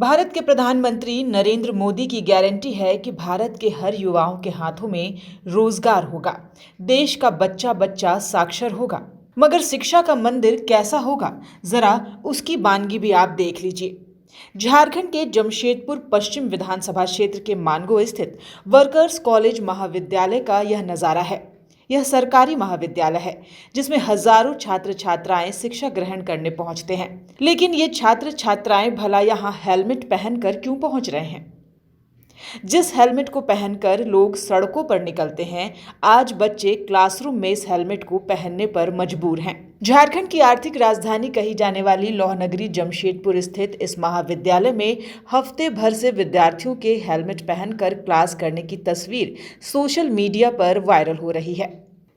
भारत के प्रधानमंत्री नरेंद्र मोदी की गारंटी है कि भारत के हर युवाओं के हाथों में रोजगार होगा। देश का बच्चा बच्चा साक्षर होगा। मगर शिक्षा का मंदिर कैसा होगा, जरा उसकी बानगी भी आप देख लीजिए। झारखंड के जमशेदपुर पश्चिम विधानसभा क्षेत्र के मानगो स्थित वर्कर्स कॉलेज महाविद्यालय का यह नजारा है। यह सरकारी महाविद्यालय है जिसमें हजारों छात्र छात्राएं शिक्षा ग्रहण करने पहुंचते हैं। लेकिन ये छात्र छात्राएं भला यहाँ हेलमेट पहनकर क्यों पहुंच रहे हैं? जिस हेलमेट को पहनकर लोग सड़कों पर निकलते हैं, आज बच्चे क्लासरूम में इस हेलमेट को पहनने पर मजबूर हैं। झारखंड की आर्थिक राजधानी कही जाने वाली लौहनगरी जमशेदपुर स्थित इस महाविद्यालय में हफ्ते भर से विद्यार्थियों के हेलमेट पहनकर क्लास करने की तस्वीर सोशल मीडिया पर वायरल हो रही है।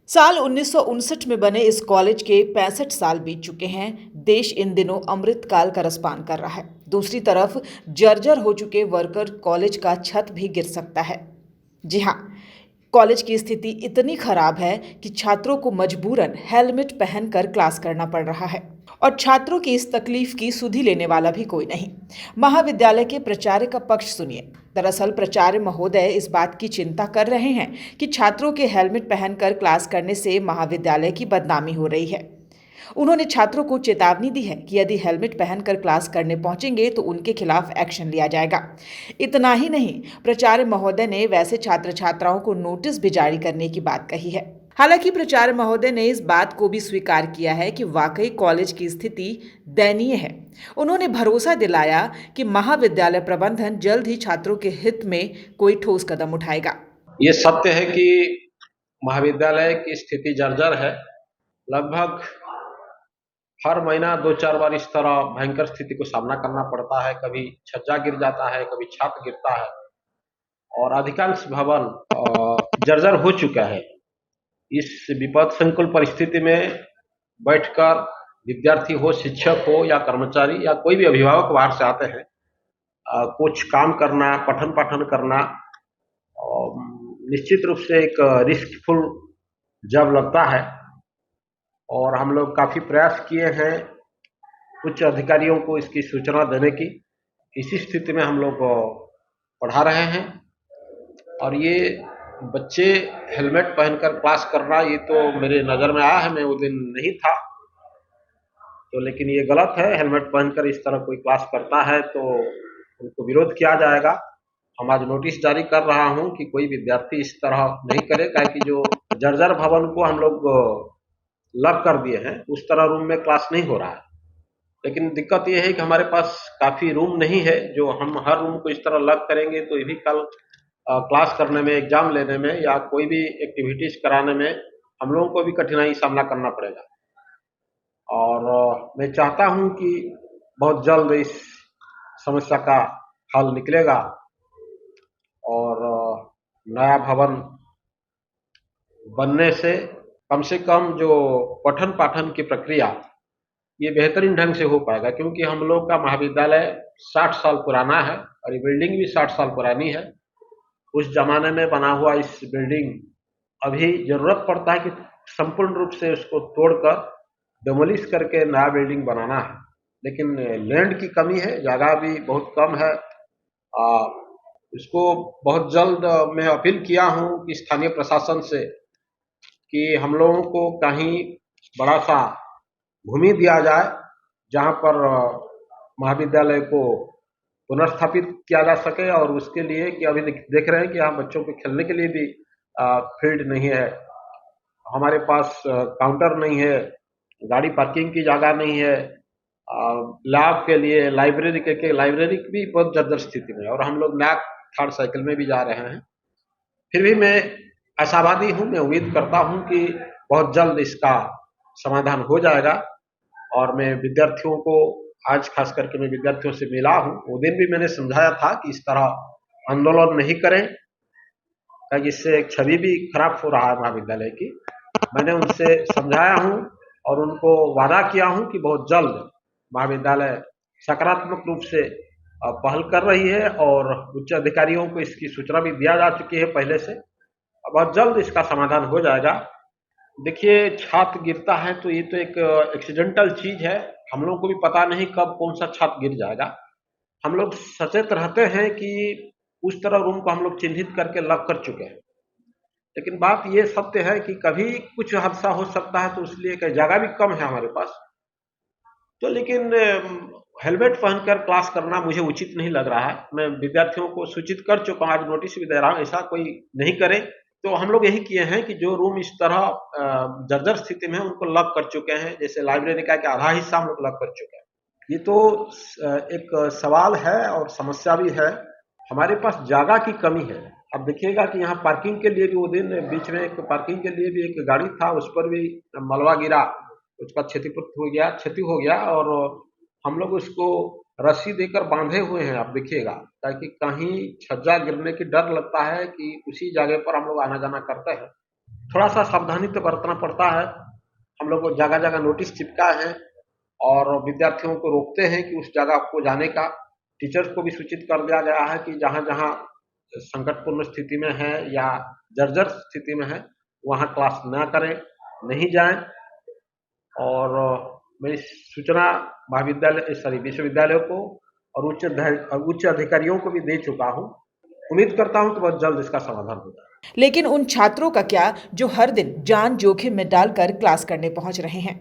साल 1959 में बने इस कॉलेज के 65 साल बीत चुके हैं। देश इन दिनों अमृतकाल का रसपान कर रहा है। दूसरी तरफ जर्जर हो चुके वर्कर कॉलेज का छत भी गिर सकता है। जी हाँ, कॉलेज की स्थिति इतनी खराब है कि छात्रों को मजबूरन हेलमेट पहनकर क्लास करना पड़ रहा है और छात्रों की इस तकलीफ की सुधि लेने वाला भी कोई नहीं। महाविद्यालय के प्राचार्य का पक्ष सुनिए। दरअसल प्राचार्य महोदय इस बात की चिंता कर रहे हैं कि छात्रों के हेलमेट पहनकर क्लास करने से महाविद्यालय की बदनामी हो रही है। उन्होंने छात्रों को चेतावनी दी है कि यदि हेलमेट पहनकर क्लास करने पहुंचेंगे तो उनके खिलाफ एक्शन लिया जाएगा। इतना ही नहीं, प्राचार्य महोदय ने वैसे छात्र छात्राओं को नोटिस भी जारी करने की बात कही है। हालांकि प्राचार्य महोदय ने इस बात को भी स्वीकार किया है कि वाकई कॉलेज की स्थिति दयनीय है। उन्होंने भरोसा दिलाया कि महाविद्यालय प्रबंधन जल्द ही छात्रों के हित में कोई ठोस कदम उठाएगा। ये सत्य है कि महाविद्यालय की स्थिति जर्जर है। लगभग हर महीना 2-4 बार इस तरह भयंकर स्थिति को सामना करना पड़ता है। कभी छज्जा गिर जाता है, कभी छत गिरता है और अधिकांश भवन जर्जर हो चुका है। इस विपद संकुल परिस्थिति में बैठकर विद्यार्थी हो, शिक्षक हो या कर्मचारी या कोई भी अभिभावक बाहर से आते हैं, कुछ काम करना, पठन पाठन करना निश्चित रूप से एक रिस्कफुल जॉब लगता है। और हम लोग काफी प्रयास किए हैं उच्च अधिकारियों को इसकी सूचना देने की। इसी स्थिति में हम लोग पढ़ा रहे हैं और ये बच्चे हेलमेट पहनकर क्लास करना, ये तो मेरे नजर में आया है। मैं वो दिन नहीं था तो, लेकिन ये गलत है। हेलमेट पहनकर इस तरह कोई क्लास करता है तो उनको विरोध किया जाएगा। हम आज नोटिस जारी कर रहा हूं कि कोई विद्यार्थी इस तरह नहीं करे, कि जो जर्जर भवन को हम लोग लॉक कर दिए हैं उस तरह रूम में क्लास नहीं हो रहा है। लेकिन दिक्कत यह है कि हमारे पास काफी रूम नहीं है। जो हम हर रूम को इस तरह लॉक करेंगे तो ये भी कल क्लास करने में, एग्जाम लेने में या कोई भी एक्टिविटीज कराने में हम लोगों को भी कठिनाई सामना करना पड़ेगा। और मैं चाहता हूं कि बहुत जल्द इस समस्या का हल निकलेगा और नया भवन बनने से कम जो पठन पाठन की प्रक्रिया ये बेहतरीन ढंग से हो पाएगा। क्योंकि हम लोग का महाविद्यालय 60 साल पुराना है और ये बिल्डिंग भी 60 साल पुरानी है। उस जमाने में बना हुआ इस बिल्डिंग अभी जरूरत पड़ता है कि संपूर्ण रूप से उसको तोड़कर डेमोलिश करके नया बिल्डिंग बनाना है। लेकिन लैंड की कमी है, जगह भी बहुत कम है। इसको बहुत जल्द मैं अपील किया हूं कि स्थानीय प्रशासन से कि हम लोगों को कहीं बड़ा सा भूमि दिया जाए जहां पर महाविद्यालय को पुनर्स्थापित किया जा सके। और उसके लिए कि अभी देख रहे हैं कि यहाँ बच्चों के खेलने के लिए भी फील्ड नहीं है, हमारे पास काउंटर नहीं है, गाड़ी पार्किंग की जगह नहीं है, लैब के लिए लाइब्रेरी की भी बहुत जर्जर स्थिति में है और हम लोग नया थर्ड साइकिल में भी जा रहे हैं। फिर भी मैं आशावादी हूं। मैं उम्मीद करता हूं कि बहुत जल्द इसका समाधान हो जाएगा। और मैं विद्यार्थियों को, आज खास करके मैं विद्यार्थियों से मिला हूं, वो दिन भी मैंने समझाया था कि इस तरह आंदोलन नहीं करें, ताकि इससे एक छवि भी खराब हो रहा है महाविद्यालय की। मैंने उनसे समझाया हूं और उनको वादा किया हूं कि बहुत जल्द महाविद्यालय सकारात्मक रूप से पहल कर रही है और उच्च अधिकारियों को इसकी सूचना भी दिया जा चुकी है पहले से। बहुत जल्द इसका समाधान हो जाएगा। देखिए, छत गिरता है तो ये तो एक एक्सीडेंटल चीज है। हम लोगों को भी पता नहीं कब कौन सा छत गिर जाएगा। हम लोग सचेत रहते हैं कि उस तरह रूम को हम लोग चिन्हित करके लॉक कर चुके हैं, लेकिन बात ये सत्य है कि कभी कुछ हादसा हो सकता है, तो इसलिए कि जगह भी कम है हमारे पास। तो लेकिन हेलमेट पहनकर क्लास करना मुझे उचित नहीं लग रहा है। मैं विद्यार्थियों को सूचित कर चुका हूँ, आज नोटिस भी दे रहा हूँ, ऐसा कोई नहीं करे। तो हम लोग यही किए हैं कि जो रूम इस तरह जर्जर स्थिति में है, उनको लॉक कर चुके हैं। जैसे लाइब्रेरी का कि आधा हिस्सा हम लोग लॉक कर चुके हैं। ये तो एक सवाल है और समस्या भी है। हमारे पास जगह की कमी है। अब देखिएगा कि यहाँ पार्किंग के लिए भी वो दिन बीच में एक पार्किंग के लिए भी एक गाड़ी था, उस पर भी मलबा गिरा, उसका क्षति हो गया और हम लोग उसको रस्सी देकर बांधे हुए हैं। आप देखिएगा, ताकि कहीं छज्जा गिरने की डर लगता है कि उसी जगह पर हम लोग आना जाना करते हैं। थोड़ा सा सावधानी तो बरतना पड़ता है। हम लोग को जगह जगह नोटिस चिपका है और विद्यार्थियों को रोकते हैं कि उस जगह को जाने का। टीचर्स को भी सूचित कर दिया गया है कि जहाँ जहाँ संकटपूर्ण स्थिति में है या जर्जर स्थिति में है, वहाँ क्लास ना करें, नहीं जाएं। और मैं इस सूचना विश्वविद्यालयों को और उच्च अधिकारियों को भी दे चुका हूँ। उम्मीद करता हूँ कि बहुत जल्द इसका समाधान हो जाए। लेकिन उन छात्रों का क्या जो हर दिन जान जोखिम में डालकर क्लास करने पहुंच रहे हैं?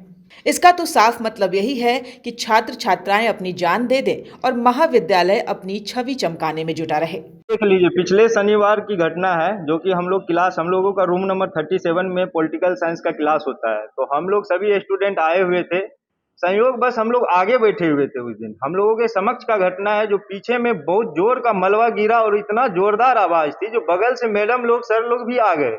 इसका तो साफ मतलब यही है कि छात्र छात्राएं अपनी जान दे दें और महाविद्यालय अपनी छवि चमकाने में जुटा रहे। देख लीजिए, पिछले शनिवार की घटना है जो कि हम लोगों का रूम नंबर 37 में पॉलिटिकल साइंस का क्लास होता है। तो हम लोग सभी स्टूडेंट आए हुए थे। संयोग बस हम लोग आगे बैठे हुए थे। उस दिन हम लोगों के समक्ष का घटना है जो पीछे में बहुत जोर का मलबा गिरा और इतना जोरदार आवाज थी जो बगल से मैडम लोग सर लोग भी आ गए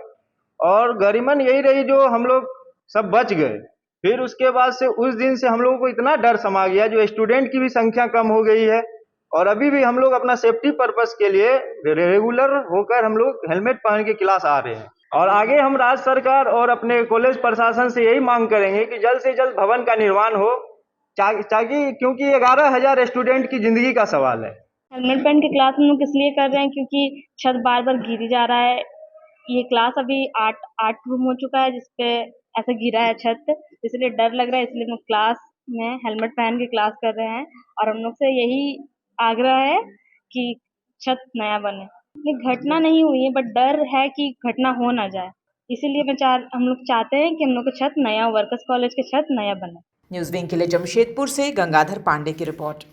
और गरिमन यही रही जो हम लोग सब बच गए। फिर उसके बाद से उस दिन से हम लोगों को इतना डर समा गया, जो स्टूडेंट की भी संख्या कम हो गई है और अभी भी हम लोग अपना सेफ्टी पर्पस के लिए रेगुलर होकर हम लोग हेलमेट पहन के क्लास आ रहे हैं। और आगे हम राज्य सरकार और अपने कॉलेज प्रशासन से यही मांग करेंगे कि जल्द से जल्द भवन का निर्माण हो, ताकि क्योंकि 11,000 स्टूडेंट की जिंदगी का सवाल है। हेलमेट पहन के क्लास हम लोग इसलिए कर रहे हैं क्योंकि छत बार बार गिरी जा रहा है। ये क्लास अभी आठ रूम हो चुका है जिसपे ऐसा गिरा है छत, इसलिए डर लग रहा है। इसलिए हम लोग क्लास में हेलमेट पहन के क्लास कर रहे हैं और हम लोग से यही आग्रह है कि छत नया बने। ये घटना नहीं हुई है बट डर है कि घटना हो ना जाए, इसीलिए हम लोग चाहते हैं कि हम लोग का छत नया, वर्कर्स कॉलेज के छत नया बने। न्यूज़ विंग के लिए जमशेदपुर से गंगाधर पांडे की रिपोर्ट।